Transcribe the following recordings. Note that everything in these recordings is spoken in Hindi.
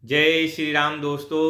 जय श्री राम दोस्तों।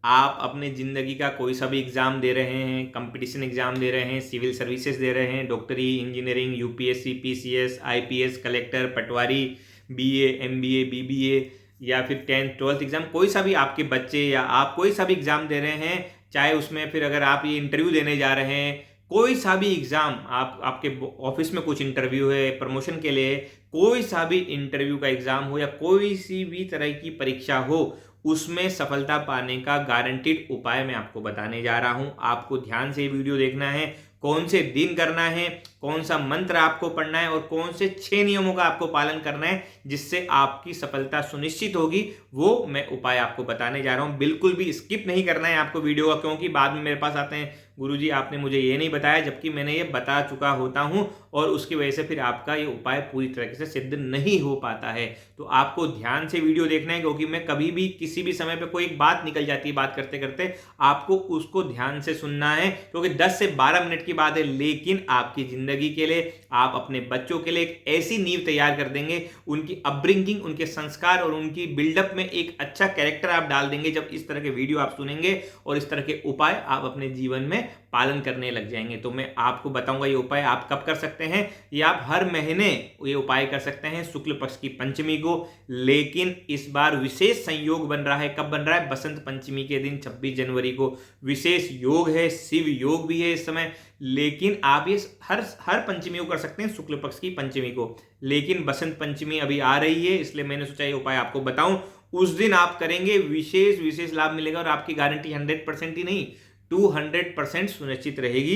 आप अपने ज़िंदगी का कोई सा भी एग्ज़ाम दे रहे हैं, कंपटीशन एग्ज़ाम दे रहे हैं, सिविल सर्विसेज दे रहे हैं, डॉक्टरी, engineering, UPSC, PCS, IPS, collector, patwari, BA, MBA, BBA या फिर 10th 12th एग्ज़ाम, कोई सा भी आपके बच्चे या आप कोई सा भी एग्ज़ाम दे रहे हैं, चाहे उसमें फिर अगर आप ये इंटरव्यू देने जा रहे हैं, कोई सा भी एग्ज़ाम आप आपके ऑफिस में कुछ इंटरव्यू है प्रमोशन के लिए, कोई सा भी इंटरव्यू का एग्ज़ाम हो या कोई सी भी तरह की परीक्षा हो, उसमें सफलता पाने का गारंटीड उपाय मैं आपको बताने जा रहा हूं। आपको ध्यान से ये वीडियो देखना है, कौन से दिन करना है, कौन सा मंत्र आपको पढ़ना है और कौन से 6 नियमों का आपको पालन करना है जिससे आपकी सफलता सुनिश्चित होगी, वो मैं उपाय आपको बताने जा रहा हूं। बिल्कुल भी स्किप नहीं करना है आपको वीडियो का, क्योंकि बाद में मेरे पास आते हैं, गुरुजी आपने मुझे ये नहीं बताया, जबकि मैंने ये बता चुका होता हूं और उसकी वजह से फिर आपका ये उपाय पूरी तरीके से सिद्ध नहीं हो पाता है। तो आपको ध्यान से वीडियो देखना है, क्योंकि मैं कभी भी किसी भी समय पे कोई बात निकल जाती है, बात करते करते आपको उसको ध्यान से सुनना है, क्योंकि 10 से 12 मिनट की बात है, लेकिन आपकी जिंदगी के लिए, आप अपने बच्चों के लिए एक ऐसी नींव तैयार कर देंगे, उनकी अपब्रिंगिंग, उनके संस्कार और उनकी बिल्डअप में एक अच्छा कैरेक्टर आप डाल देंगे जब इस तरह के वीडियो आप सुनेंगे और इस तरह के उपाय आप अपने जीवन में पालन करने लग जाएंगे। तो मैं आपको बताऊंगा ये उपाय आप कब कर सकते हैं। ये आप हर महीने ये उपाय कर सकते हैं शुक्ल पक्ष की पंचमी को, लेकिन इस बार विशेष संयोग बन रहा है। कब बन रहा है? बसंत पंचमी के दिन 26 जनवरी को विशेष योग है, शिव योग भी है इस समय। लेकिन आप ये हर पंचमी को कर सकते हैं, शुक्ल पक्ष की पंचमी को, लेकिन बसंत पंचमी अभी आ रही है, इसलिए मैंने सोचा ये उपाय आपको बताऊं। उस दिन आप करेंगे, विशेष विशेष लाभ मिलेगा और आपकी गारंटी 100% ही नहीं 200% सुनिश्चित रहेगी।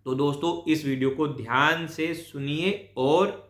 तो दोस्तों इस वीडियो को ध्यान से सुनिए और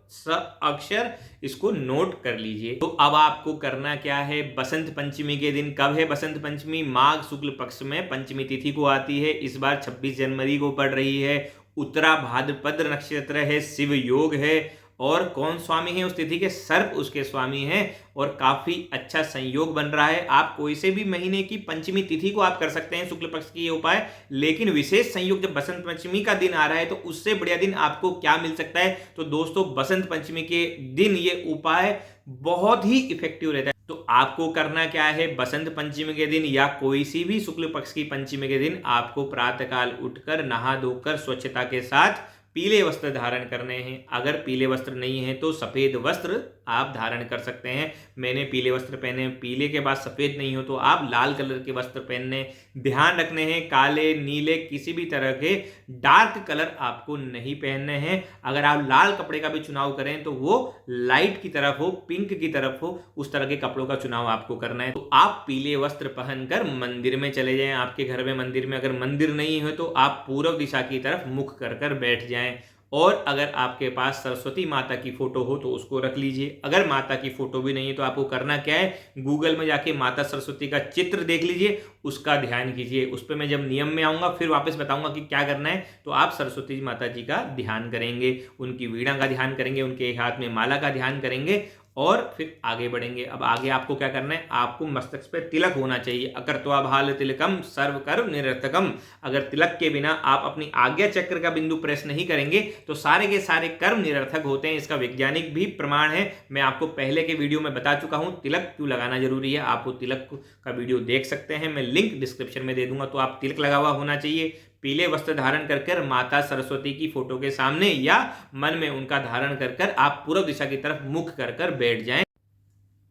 अक्षर इसको नोट कर लीजिए। तो अब आपको करना क्या है, बसंत पंचमी के दिन, कब है बसंत पंचमी? माघ शुक्ल पक्ष में पंचमी तिथि को आती है, इस बार 26 जनवरी को पड़ रही है, उत्तरा भाद्रपद नक्षत्र है, शिव योग है और कौन स्वामी है उस तिथि के? सर्प उसके स्वामी हैं और काफी अच्छा संयोग बन रहा है। आप कोई से भी महीने की पंचमी तिथि को आप कर सकते हैं शुक्ल पक्ष की ये उपाय, लेकिन विशेष संयोग जब बसंत पंचमी का दिन आ रहा है तो उससे बढ़िया दिन आपको क्या मिल सकता है? तो दोस्तों बसंत पंचमी के दिन ये उपाय बहुत ही इफेक्टिव रहता है। तो आपको करना क्या है, बसंत पंचमी के दिन या कोई सी भी शुक्ल पक्ष की पंचमी के दिन आपको प्रातःकाल उठकर नहा धोकर स्वच्छता के साथ पीले वस्त्र धारण करने हैं। अगर पीले वस्त्र नहीं है तो सफेद वस्त्र आप धारण कर सकते हैं। मैंने पीले वस्त्र पहने, पीले के बाद सफेद नहीं हो तो आप लाल कलर के वस्त्र पहनने। ध्यान रखने हैं काले, नीले, किसी भी तरह के डार्क कलर आपको नहीं पहनने हैं। अगर आप लाल कपड़े का भी चुनाव करें तो वो लाइट की तरफ हो, पिंक की तरफ हो, उस तरह के कपड़ों का चुनाव आपको करना है। तो आप पीले वस्त्र पहनकर मंदिर में चले जाएं। आपके घर में मंदिर में अगर मंदिर नहीं है तो आप पूर्व दिशा की तरफ मुख कर बैठ जाएं। और अगर आपके पास सरस्वती माता की फोटो हो तो उसको रख लीजिए। अगर माता की फोटो भी नहीं है तो आपको करना क्या है, गूगल में जाके माता सरस्वती का चित्र देख लीजिए, उसका ध्यान कीजिए। उस पर मैं जब नियम में आऊंगा फिर वापस बताऊंगा कि क्या करना है। तो आप सरस्वती माता जी का ध्यान करेंगे, उनकी वीणा का ध्यान करेंगे, उनके हाथ में माला का ध्यान करेंगे और फिर आगे बढ़ेंगे। अब आगे आपको क्या करना है, आपको मस्तक पे तिलक होना चाहिए। अकर्त्वा भाल तिलकम सर्व कर्म निरर्थकम। अगर तिलक के बिना आप अपनी आज्ञा चक्र का बिंदु प्रेस नहीं करेंगे तो सारे के सारे कर्म निरर्थक होते हैं। इसका वैज्ञानिक भी प्रमाण है, मैं आपको पहले के वीडियो में बता चुका हूं तिलक क्यों लगाना जरूरी है। आप वो तिलक का वीडियो देख सकते हैं, मैं लिंक डिस्क्रिप्शन में दे दूंगा। तो आप तिलक लगा हुआ होना चाहिए, पीले वस्त्र धारण कर माता सरस्वती की फोटो के सामने या मन में उनका धारण कर आप पूर्व दिशा की तरफ मुख कर बैठ जाएं।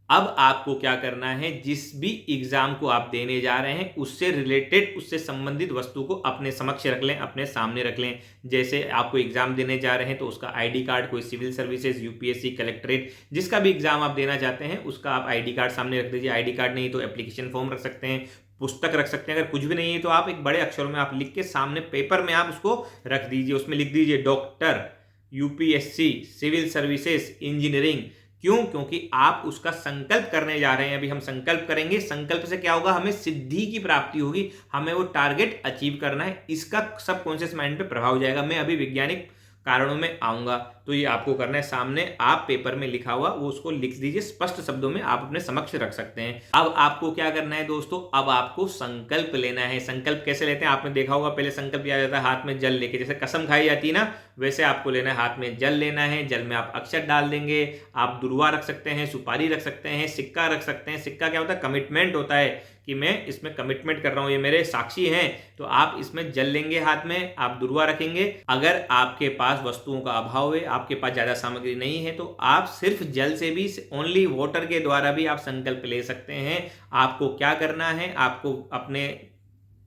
अब आपको क्या करना है, जिस भी एग्जाम को आप देने जा रहे हैं उससे रिलेटेड, उससे संबंधित वस्तु को अपने समक्ष रख लें, अपने सामने रख लें। जैसे आपको एग्जाम देने जा रहे हैं तो उसका आईडी कार्ड, कोई सिविल सर्विसेज, यूपीएससी, कलेक्ट्रेट, जिसका भी एग्जाम आप देना चाहते हैं उसका आप आईडी कार्ड सामने रख दीजिए। आईडी कार्ड नहीं तो एप्लीकेशन फॉर्म रख सकते हैं, पुस्तक रख सकते हैं। अगर कुछ भी नहीं है तो आप एक बड़े अक्षरों में आप लिख के सामने पेपर में आप उसको रख दीजिए। उसमें लिख दीजिए doctor, UPSC, civil services, engineering. क्यों? क्योंकि आप उसका संकल्प करने जा रहे हैं। अभी हम संकल्प करेंगे, संकल्प से क्या होगा, हमें सिद्धि की प्राप्ति होगी, हमें वो टारगेट अचीव करना है, इसका सबकॉन्शियस माइंड पे प्रभाव जाएगा। मैं अभी वैज्ञानिक कारणों में आऊंगा। तो ये आपको करना है, सामने आप पेपर में लिखा हुआ वो उसको लिख दीजिए, स्पष्ट शब्दों में आप अपने समक्ष रख सकते हैं। अब आपको क्या करना है दोस्तों, अब आपको संकल्प लेना है। संकल्प कैसे लेते हैं, आपने देखा होगा, पहले संकल्प लिया जाता है हाथ में जल लेके, जैसे कसम खाई जाती है ना, वैसे आपको लेना है, हाथ में जल लेना है। जल में आप अक्षर डाल देंगे, आप दुर्वा रख सकते हैं, सुपारी रख सकते हैं, सिक्का रख सकते हैं। सिक्का क्या होता है, कमिटमेंट होता है कि मैं इसमें कमिटमेंट कर रहा हूं, ये मेरे साक्षी हैं। तो आप इसमें जल लेंगे हाथ में, आप दुर्वा रखेंगे। अगर आपके पास वस्तुओं का अभाव है, आपके पास ज्यादा सामग्री नहीं है, तो आप सिर्फ जल से भी, ओनली वाटर के द्वारा भी आप संकल्प ले सकते हैं। आपको क्या करना है, आपको अपने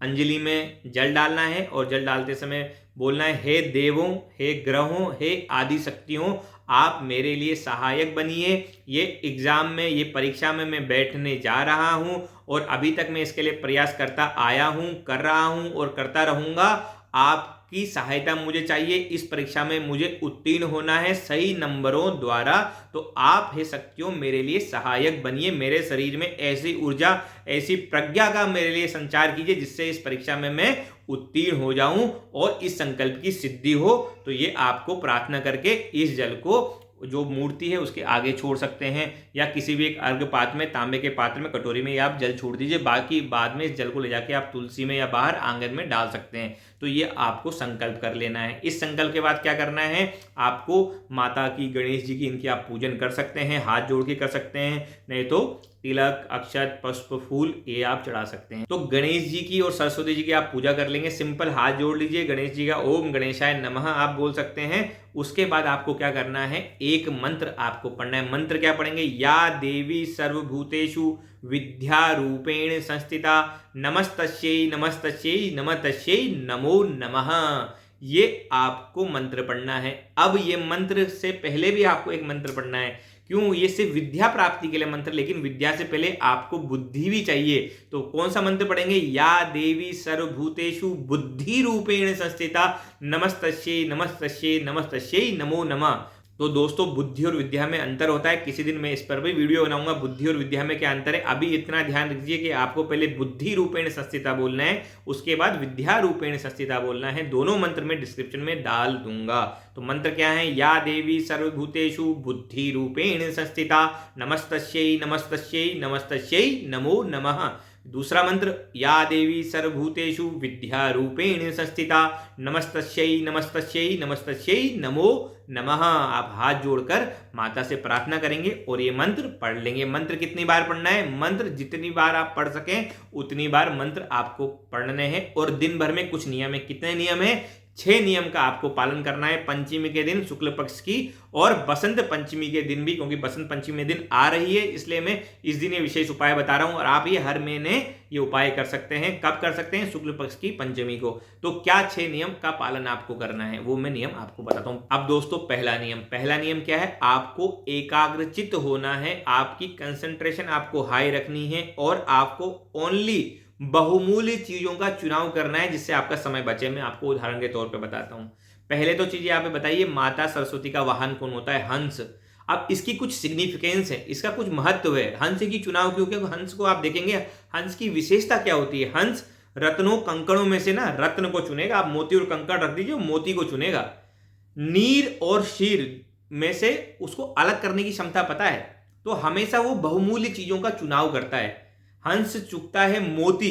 अंजलि में जल डालना है और जल डालते समय बोलना है, हे देवों, हे ग्रहों, हे आदि शक्तियों, आप मेरे लिए सहायक बनिए। ये एग्जाम में, ये परीक्षा में मैं बैठने जा रहा हूं और अभी तक मैं इसके लिए प्रयास करता आया हूं, कर रहा हूं और करता रहूंगा। आपकी सहायता मुझे चाहिए, इस परीक्षा में मुझे उत्तीर्ण होना है सही नंबरों द्वारा। तो आप हे शक्तियों मेरे लिए सहायक बनिए, मेरे शरीर में ऐसी ऊर्जा, ऐसी प्रज्ञा का मेरे लिए संचार कीजिए जिससे इस परीक्षा में मैं उत्तीर्ण हो जाऊं और इस संकल्प की सिद्धि हो। तो ये आपको प्रार्थना करके इस जल को जो मूर्ति है उसके आगे छोड़ सकते हैं, या किसी भी एक अर्घ पात्र में, तांबे के पात्र में, कटोरी में आप जल छोड़ दीजिए। बाकी बाद में इस जल को ले जाके आप तुलसी में या बाहर आंगन में डाल सकते हैं। तो ये आपको संकल्प कर लेना है। इस संकल्प के बाद क्या करना है, आपको माता की, गणेश जी की, इनकी आप पूजन कर सकते हैं, हाथ जोड़ के कर सकते हैं, नहीं तो तिलक, अक्षत, पुष्प, फूल ये आप चढ़ा सकते हैं। तो गणेश जी की और सरस्वती जी की आप पूजा कर लेंगे। सिंपल हाथ जोड़ लीजिए, गणेश जी का ओम गणेशाय नमः आप बोल सकते हैं। उसके बाद आपको क्या करना है, एक मंत्र आपको पढ़ना है। मंत्र क्या पढ़ेंगे, या देवी सर्वभूतेषु विद्या रूपेण संस्थिता नमस्तस्यै नमस्तस्यै नमस्तस्यै नमो नमः। ये आपको मंत्र पढ़ना है। अब ये मंत्र से पहले भी आपको एक मंत्र पढ़ना है। क्यों, ये सिर्फ विद्या प्राप्ति के लिए मंत्र, लेकिन विद्या से पहले आपको बुद्धि भी चाहिए। तो कौन सा मंत्र पढ़ेंगे, या देवी सर्वभूतेषु बुद्धि रूपेण संस्थिता नमस्तस्यै नमस्तस्यै नमस्तस्यै नमो नमः। तो दोस्तों बुद्धि और विद्या में अंतर होता है, किसी दिन मैं इस पर भी वीडियो बनाऊंगा, बुद्धि और विद्या में क्या अंतर है। अभी इतना ध्यान रखिए कि आपको पहले बुद्धि रूपेण संस्थिता बोलना है, उसके बाद विद्या रूपेण संस्थिता बोलना है। दोनों मंत्र में डिस्क्रिप्शन में डाल दूंगा। तो मंत्र क्या है, या देवी सर्वभूतेषु बुद्धि रूपेण संस्थिता नमस्तस्यै नमस्तस्यै नमस्तस्यै नमो नमः। दूसरा मंत्र, या देवी सर्वभूतेषु विद्या रूपेण संस्थिता नमस्तस्यै नमस्तस्यै नमस्तस्यै नमो नमः। आप हाथ जोड़कर माता से प्रार्थना करेंगे और ये मंत्र पढ़ लेंगे। मंत्र कितनी बार पढ़ना है, मंत्र जितनी बार आप पढ़ सकें उतनी बार मंत्र आपको पढ़ने हैं। और दिन भर में कुछ नियम है। कितने नियम है, 6 नियम का आपको पालन करना है। पंचमी के दिन, शुक्ल पक्ष की, और बसंत पंचमी के दिन भी, क्योंकि बसंत पंचमी दिन आ रही है इसलिए मैं इस दिन ये विशेष उपाय बता रहा हूं। और आप ये हर महीने ये उपाय कर सकते हैं। कब कर सकते हैं, शुक्ल पक्ष की पंचमी को। तो क्या 6 नियम का पालन आपको करना है वो मैं नियम आपको बताता हूं। अब दोस्तों पहला नियम क्या है, आपको एकाग्रचित्त होना है, आपकी कंसंट्रेशन आपको हाई रखनी है और आपको ओनली बहुमूल्य चीजों का चुनाव करना है जिससे आपका समय बचे। मैं आपको उदाहरण के तौर पे बताता हूं। पहले तो चीज यहाँ पे बताइए, माता सरस्वती का वाहन कौन होता है, हंस। अब इसकी कुछ सिग्निफिकेंस है, इसका कुछ महत्व है। हंस की चुनाव क्यों, क्योंकि हंस को आप देखेंगे, हंस की विशेषता क्या होती है, हंस रत्नों कंकड़ों में से ना रत्न को चुनेगा। आप मोती और कंकड़ रख दीजिए, मोती को चुनेगा। नीर और शीर में से उसको अलग करने की क्षमता पता है, तो हमेशा वो बहुमूल्य चीजों का चुनाव करता है। हंस चुगता है मोती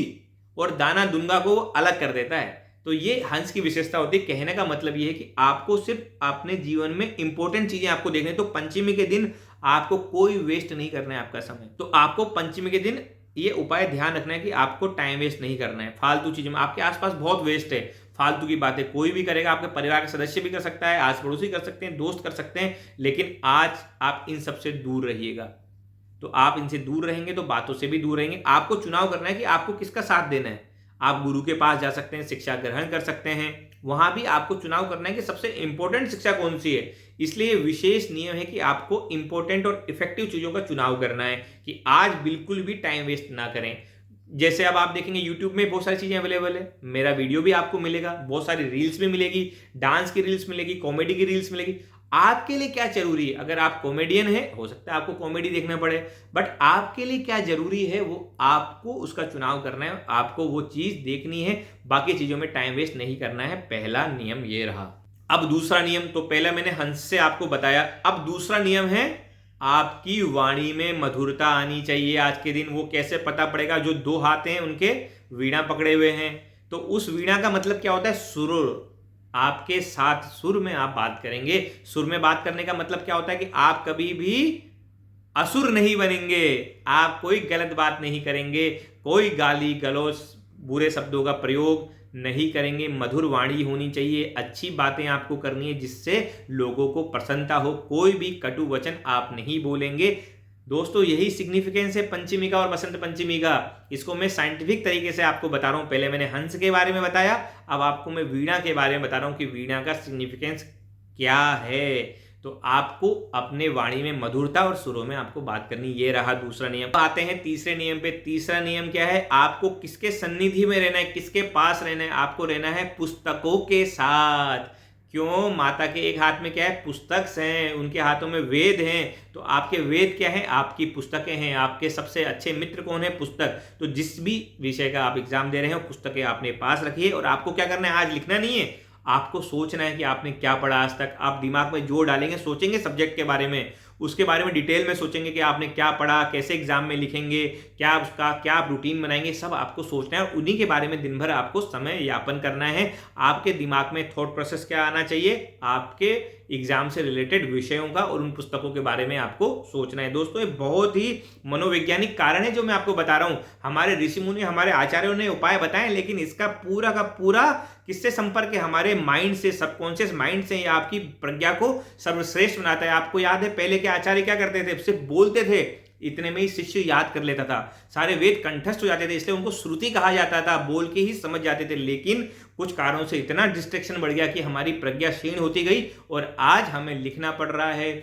और दाना दुंगा को अलग कर देता है। तो ये हंस की विशेषता होती है। कहने का मतलब ये है कि आपको सिर्फ अपने जीवन में इंपॉर्टेंट चीजें आपको देखनी। तो पंचमी के दिन आपको कोई वेस्ट नहीं करना है आपका समय। तो आपको पंचमी के दिन ये उपाय ध्यान रखना है कि आपको टाइम वेस्ट नहीं करना है फालतू चीजों में। आपके आसपास बहुत वेस्ट है, फालतू की बातें कोई भी करेगा, आपके परिवार के सदस्य भी कर सकता है, आस पड़ोसी कर सकते हैं, दोस्त कर सकते हैं, लेकिन आज आप इन सबसे दूर रहिएगा। तो आप इनसे दूर रहेंगे तो बातों से भी दूर रहेंगे। आपको चुनाव करना है कि आपको किसका साथ देना है। आप गुरु के पास जा सकते हैं, शिक्षा ग्रहण कर सकते हैं, वहां भी आपको चुनाव करना है कि सबसे इंपॉर्टेंट शिक्षा कौन सी है। इसलिए विशेष नियम है कि आपको इंपॉर्टेंट और इफेक्टिव चीजों का चुनाव करना है कि आज बिल्कुल भी टाइम वेस्ट ना करें। जैसे अब आप देखेंगे YouTube में बहुत सारी चीजें अवेलेबल है, मेरा वीडियो भी आपको मिलेगा, बहुत सारी रील्स भी मिलेगी, डांस की रील्स मिलेगी, कॉमेडी की रील्स मिलेगी। आपके लिए क्या जरूरी है, अगर आप कॉमेडियन है हो सकता है आपको कॉमेडी देखना पड़े, बट आपके लिए क्या जरूरी है वो आपको उसका चुनाव करना है, आपको वो चीज देखनी है, बाकी चीजों में टाइम वेस्ट नहीं करना है। पहला नियम ये रहा। अब दूसरा नियम, तो पहले मैंने हंस से आपको बताया, अब दूसरा नियम है आपकी वाणी में मधुरता आनी चाहिए आज के दिन। वो कैसे पता पड़ेगा? जो दो हाथ हैं उनके वीणा पकड़े हुए हैं, तो उस वीणा का मतलब क्या होता है? सुर। आपके साथ सुर में आप बात करेंगे। सुर में बात करने का मतलब क्या होता है कि आप कभी भी असुर नहीं बनेंगे, आप कोई गलत बात नहीं करेंगे, कोई गाली गलौज बुरे शब्दों का प्रयोग नहीं करेंगे, मधुर वाणी होनी चाहिए, अच्छी बातें आपको करनी है जिससे लोगों को प्रसन्नता हो, कोई भी कटु वचन आप नहीं बोलेंगे। दोस्तों यही सिग्निफिकेंस है पंचमी का और बसंत पंचमी का। इसको मैं साइंटिफिक तरीके से आपको बता रहा हूं। पहले मैंने हंस के बारे में बताया, अब आपको मैं वीणा के बारे में बता रहा हूं कि वीणा का सिग्निफिकेंस क्या है। तो आपको अपने वाणी में मधुरता और सुरों में आपको बात करनी। ये रहा दूसरा नियम। आते हैं तीसरे नियम पे। तीसरा नियम क्या है? आपको किसके सन्निधि में रहना है, किसके पास रहना है? आपको रहना है पुस्तकों के साथ। क्यों? माता के एक हाथ में क्या है? पुस्तक हैं, उनके हाथों में वेद हैं। तो आपके वेद क्या है? आपकी पुस्तकें हैं। आपके सबसे अच्छे मित्र कौन है? पुस्तक। तो जिस भी विषय का आप एग्जाम दे रहे हो, पुस्तकें अपने पास रखिए। और आपको क्या करना है? आज लिखना नहीं है, आपको सोचना है कि आपने क्या पढ़ा आज तक। आप दिमाग में जोर डालेंगे, सोचेंगे सब्जेक्ट के बारे में, उसके बारे में डिटेल में सोचेंगे कि आपने क्या पढ़ा, कैसे एग्जाम में लिखेंगे, क्या उसका क्या आप रूटीन बनाएंगे, सब आपको सोचना है। और उन्हीं के बारे में दिन भर आपको समय यापन करना है। आपके दिमाग में थॉट प्रोसेस क्या आना चाहिए? आपके एग्जाम से रिलेटेड विषयों का और उन पुस्तकों के बारे में आपको सोचना है। दोस्तों ये बहुत ही मनोवैज्ञानिक कारण है जो मैं आपको बता रहा हूं। हमारे ऋषि मुनि, हमारे आचार्यों ने उपाय बताए, लेकिन इसका पूरा का पूरा किससे संपर्क है? हमारे माइंड से, सबकॉन्शियस माइंड से। आपकी प्रज्ञा को सर्वश्रेष्ठ बनाता है। आपको याद है पहले के आचार्य क्या करते थे? सिर्फ बोलते थे, इतने में ही शिष्य याद कर लेता था, सारे वेद कंठस्थ हो जाते थे, इसलिए उनको श्रुति कहा जाता था, बोल के ही समझ जाते थे। लेकिन कुछ कारणों से इतना डिस्ट्रैक्शन बढ़ गया कि हमारी प्रज्ञा क्षीण होती गई और आज हमें लिखना पड़ रहा है,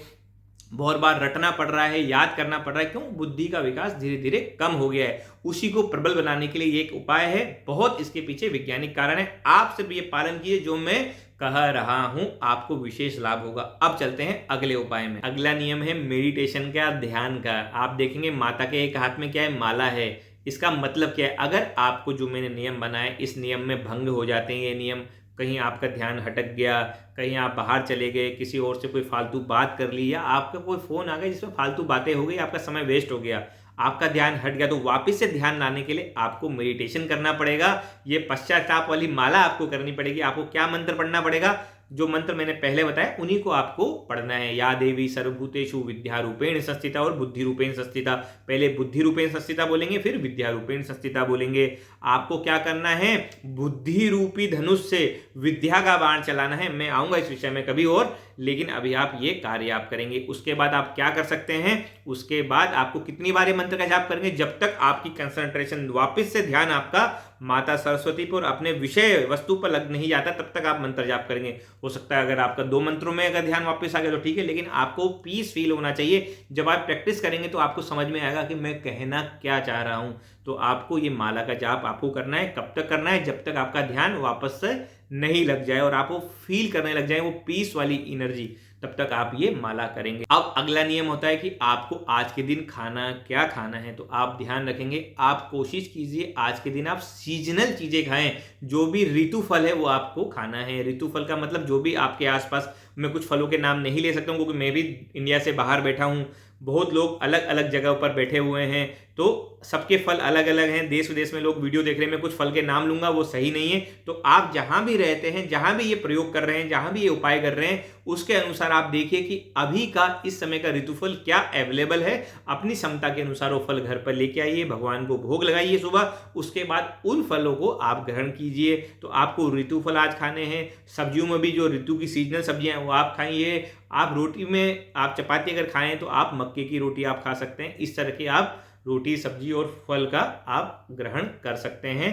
बहुत बार रटना पड़ रहा है, याद करना पड़ रहा है। क्यों? बुद्धि का विकास धीरे धीरे कम हो गया है। उसी को प्रबल बनाने के लिए ये एक उपाय है, बहुत इसके पीछे वैज्ञानिक कारण है। आप सिर्फ ये पालन कीजिए जो मैं कह रहा हूं, आपको विशेष लाभ होगा। अब चलते हैं अगले उपाय में। अगला नियम है मेडिटेशन का, ध्यान का। आप देखेंगे माता के एक हाथ में क्या है? माला है। इसका मतलब क्या है? अगर आपको जो मैंने नियम बनाए इस नियम में भंग हो जाते हैं, ये नियम, कहीं आपका ध्यान हटक गया, कहीं आप बाहर चले गए, किसी और से कोई फालतू बात कर ली, या आपका कोई फ़ोन आ गया जिसमें फालतू बातें हो गई, आपका समय वेस्ट हो गया, आपका ध्यान हट गया, तो वापस से ध्यान लाने के लिए आपको मेडिटेशन करना पड़ेगा। ये पश्चाताप वाली माला आपको करनी पड़ेगी। आपको क्या मंत्र पढ़ना पड़ेगा? जो मंत्र मैंने पहले बताया उन्हीं को आपको पढ़ना है। या देवी सर्वभूतेषु विद्या रूपेण संस्थिता और बुद्धि रूपेण संस्थिता। पहले बुद्धि रूपेण संस्थिता बोलेंगे, फिर विद्या रूपेण संस्थिता बोलेंगे। आपको क्या करना है? बुद्धि रूपी धनुष से विद्या का बाण चलाना है। मैं आऊंगा इस विषय में कभी और, लेकिन अभी आप ये कार्य आप करेंगे। उसके बाद आप क्या कर सकते हैं? उसके बाद आपको कितनी बार मंत्र का जाप करेंगे? जब तक आपकी कंसंट्रेशन, वापस से ध्यान आपका माता सरस्वती पर, अपने विषय वस्तु पर लग नहीं जाता, तब तक आप मंत्र जाप करेंगे। हो सकता है अगर आपका 2 मंत्रों में अगर ध्यान वापस आ गया तो ठीक है, लेकिन आपको पीस फील होना चाहिए। जब आप प्रैक्टिस करेंगे तो आपको समझ में आएगा कि मैं कहना क्या चाह रहा हूं। तो आपको ये माला का जाप आपको करना है। कब तक करना है? जब तक आपका ध्यान वापस से नहीं लग जाए और आप वो फील करने लग जाए, वो पीस वाली एनर्जी, तब तक आप ये माला करेंगे। अब अगला नियम होता है कि आपको आज के दिन खाना क्या खाना है। तो आप ध्यान रखेंगे, आप कोशिश कीजिए आज के दिन आप सीजनल चीजें खाएं। जो भी ऋतु फल है वो आपको खाना है। ऋतु फल का मतलब जो भी आपके आसपास, मैं कुछ फलों के नाम नहीं ले सकता हूं क्योंकि मैं भी इंडिया से बाहर बैठा हूं, बहुत लोग अलग अलग जगह पर बैठे हुए हैं, तो सबके फल अलग अलग हैं। देश विदेश में लोग वीडियो देख रहे हैं, मैं कुछ फल के नाम लूंगा वो सही नहीं है। तो आप जहां भी रहते हैं, जहां भी ये प्रयोग कर रहे हैं, जहां भी ये उपाय कर रहे हैं, उसके अनुसार आप देखिए कि अभी का इस समय का ऋतुफल क्या अवेलेबल है। अपनी क्षमता के अनुसार वो फल घर पर लेके आइए, भगवान को भोग लगाइए सुबह। उसके बाद उन फलों को आप ग्रहण कीजिए। तो आपको ऋतुफल आज खाने हैं। सब्जियों में भी जो ऋतु की सीजनल सब्जियां हैं वो आप खाइए। आप रोटी में आप चपाती अगर खाएं तो आप मक्के की रोटी आप खा सकते हैं। इस तरह के आप रोटी, सब्जी और फल का आप ग्रहण कर सकते हैं।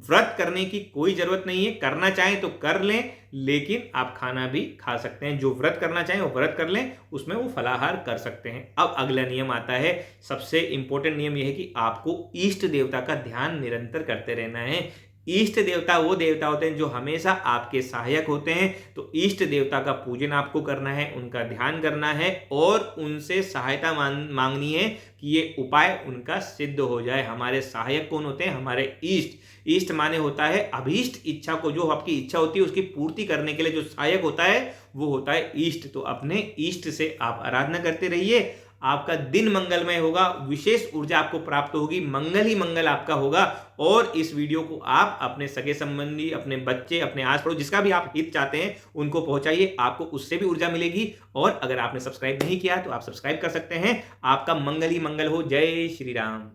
व्रत करने की कोई जरूरत नहीं है, करना चाहें तो कर लें, लेकिन आप खाना भी खा सकते हैं। जो व्रत करना चाहें वो व्रत कर लें, उसमें वो फलाहार कर सकते हैं। अब अगला नियम आता है, सबसे इंपॉर्टेंट नियम यह है कि आपको इष्ट देवता का ध्यान निरंतर करते रहना है। इष्ट देवता वो देवता होते हैं जो हमेशा आपके सहायक होते हैं। तो इष्ट देवता का पूजन आपको करना है, उनका ध्यान करना है और उनसे सहायता मांगनी है कि ये उपाय उनका सिद्ध हो जाए। हमारे सहायक कौन होते हैं? हमारे इष्ट। इष्ट माने होता है अभीष्ट इच्छा को, जो आपकी इच्छा होती है उसकी पूर्ति करने के लिए जो सहायक होता है वो होता है इष्ट। तो अपने इष्ट से आप आराधना करते रहिए, आपका दिन मंगलमय होगा, विशेष ऊर्जा आपको प्राप्त होगी, मंगल ही मंगल आपका होगा। और इस वीडियो को आप अपने सगे संबंधी, अपने बच्चे, अपने आस पड़ोस जिसका भी आप हित चाहते हैं उनको पहुंचाइए, आपको उससे भी ऊर्जा मिलेगी। और अगर आपने सब्सक्राइब नहीं किया तो आप सब्सक्राइब कर सकते हैं। आपका मंगल ही मंगल हो। जय श्री राम।